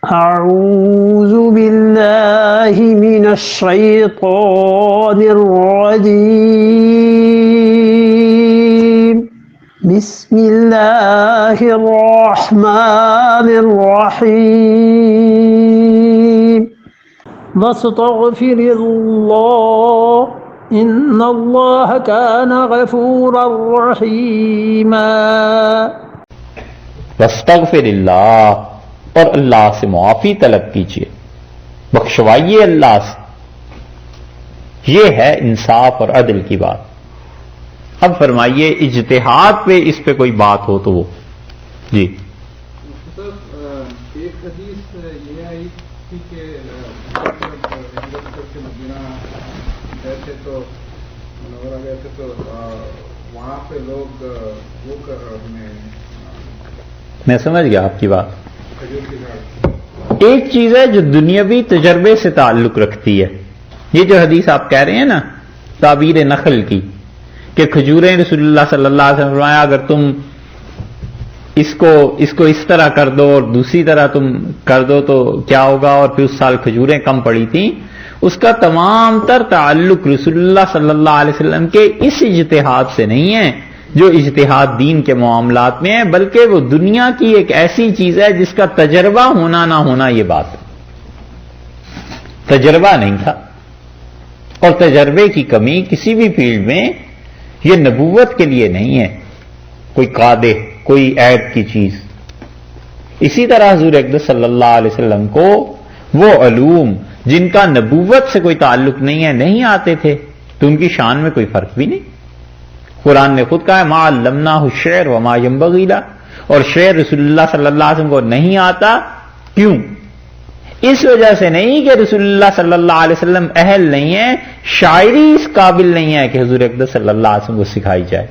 أعوذ بالله من الشيطان الرجيم بسم الله الرحمن الرحيم واستغفر الله إن الله كان غفورا رحيما واستغفر اللہ، اور اللہ سے معافی طلب کیجیے، بخشوائیے اللہ سے۔ یہ ہے انصاف اور عدل کی بات۔ اب فرمائیے اجتہاد پہ اس پہ کوئی بات ہو تو وہ جی۔ ایک حدیث یہ آئی تھی کہ مدینہ گئے تھے تو منورہ گئے تھے تو وہاں پہ لوگ وہ میں سمجھ گیا آپ کی بات۔ ایک چیز ہے جو دنیاوی تجربے سے تعلق رکھتی ہے، یہ جو حدیث آپ کہہ رہے ہیں نا تعبیر نخل کی، کہ کھجوریں رسول اللہ صلی اللہ علیہ وسلم فرمایا اگر تم اس کو اس طرح کر دو اور دوسری طرح تم کر دو تو کیا ہوگا، اور پھر اس سال کھجوریں کم پڑی تھیں، اس کا تمام تر تعلق رسول اللہ صلی اللہ علیہ وسلم کے اس اجتہاد سے نہیں ہے جو اجتہاد دین کے معاملات میں ہے، بلکہ وہ دنیا کی ایک ایسی چیز ہے جس کا تجربہ ہونا نہ ہونا یہ بات ہے۔ تجربہ نہیں تھا، اور تجربے کی کمی کسی بھی فیلڈ میں یہ نبوت کے لیے نہیں ہے کوئی قادح، کوئی عیب کی چیز۔ اسی طرح حضور اقدس صلی اللہ علیہ وسلم کو وہ علوم جن کا نبوت سے کوئی تعلق نہیں ہے نہیں آتے تھے، تو ان کی شان میں کوئی فرق بھی نہیں۔ قرآن نے خود کہا ہے ما علمناہ الشعر وما ينبغی لہ، اور شعر رسول اللہ صلی اللہ علیہ وسلم کو نہیں آتا، کیوں؟ اس وجہ سے نہیں کہ رسول اللہ صلی اللہ علیہ وسلم اہل نہیں ہے، شاعری اس قابل نہیں ہے کہ حضور اقدس صلی اللہ علیہ وسلم کو سکھائی جائے۔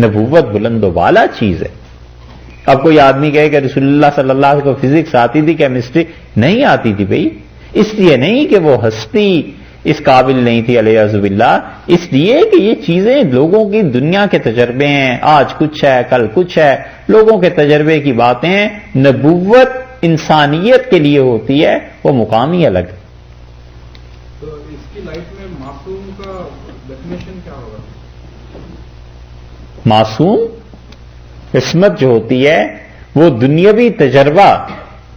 نبوت بلند و بالا چیز ہے۔ اب کوئی آدمی کہے کہ رسول اللہ صلی اللہ علیہ وسلم کو فزکس آتی تھی، کیمسٹری نہیں آتی تھی، بھئی اس لیے نہیں کہ وہ ہستی اس قابل نہیں تھی علیہ باللہ، اس لیے کہ یہ چیزیں لوگوں کی دنیا کے تجربے ہیں، آج کچھ ہے کل کچھ ہے، لوگوں کے تجربے کی باتیں ہیں۔ نبوت انسانیت کے لیے ہوتی ہے، وہ مقام ہی الگ۔ تو اس کی لائف میں معصوم کا ڈیفینیشن کیا ہوگا؟ معصوم عصمت جو ہوتی ہے وہ دنیاوی تجربہ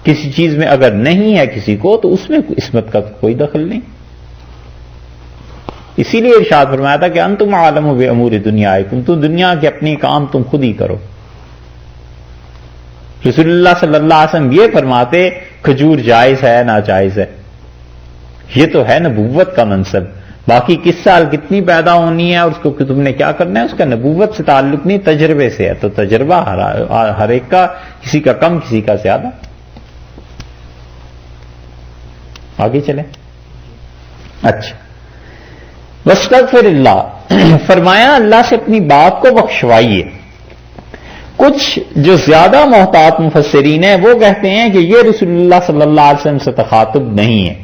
کسی چیز میں اگر نہیں ہے کسی کو تو اس میں عصمت کا کوئی دخل نہیں۔ اسی لیے ارشاد فرمایا تھا کہ انتم عالم بامور دنیاکم، تو دنیا کے اپنی کام تم خود ہی کرو۔ رسول اللہ صلی اللہ علیہ وسلم یہ فرماتے کھجور جائز ہے ناجائز ہے، یہ تو ہے نبوت کا منصب۔ باقی کس سال کتنی پیدا ہونی ہے اور اس کو تم نے کیا کرنا ہے، اس کا نبوت سے تعلق نہیں، تجربے سے ہے۔ تو تجربہ ہر ایک کا، کسی کا کم کسی کا زیادہ۔ آگے چلیں۔ اچھا، واستغفر اللہ، فرمایا اللہ سے اپنی بات کو بخشوائیے۔ کچھ جو زیادہ محتاط مفسرین ہیں وہ کہتے ہیں کہ یہ رسول اللہ صلی اللہ علیہ وسلم سے تخاطب نہیں ہے،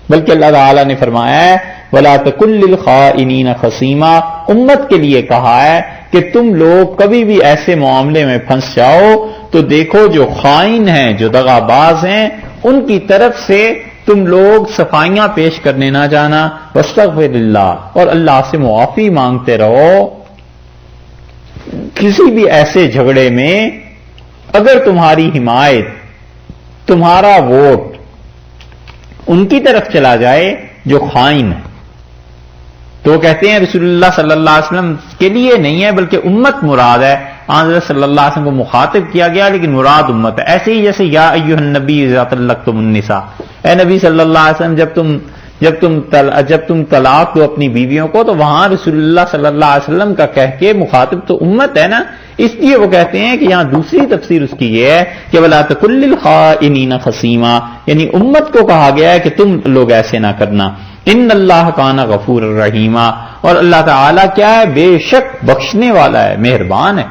بلکہ اللہ تعالیٰ نے فرمایا ہے وَلَا تَكُن لِّلْخَائِنِينَ خَصِيمًا، امت کے لیے کہا ہے کہ تم لوگ کبھی بھی ایسے معاملے میں پھنس جاؤ تو دیکھو جو خائن ہیں، جو دغا باز ہیں، ان کی طرف سے تم لوگ صفائیاں پیش کرنے نہ جانا۔ واستغفر اللہ، اور اللہ سے معافی مانگتے رہو۔ کسی بھی ایسے جھگڑے میں اگر تمہاری حمایت، تمہارا ووٹ ان کی طرف چلا جائے جو خائن ہے، تو وہ کہتے ہیں رسول اللہ صلی اللہ علیہ وسلم کے لیے نہیں ہے بلکہ امت مراد ہے۔ حضرت صلی اللہ علیہ وسلم کو مخاطب کیا گیا لیکن مراد امت ہے۔ ایسے ہی جیسے یا ایھا النبی اذا طلقتم النساء، اے نبی صلی اللہ علیہ وسلم جب تم طلاق دو اپنی بیویوں کو، تو وہاں رسول اللہ صلی اللہ علیہ وسلم کا کہہ کے مخاطب تو امت ہے نا، اس لیے وہ کہتے ہیں کہ یہاں دوسری تفسیر اس کی یہ ہے کہ وَلَا تَكُن لِّلْخَائِنِينَ خَصِيمًا، یعنی امت کو کہا گیا ہے کہ تم لوگ ایسے نہ کرنا۔ ان اللہ کان غفور الرحیم، اور اللہ تعالیٰ کیا ہے، بے شک بخشنے والا ہے، مہربان ہے۔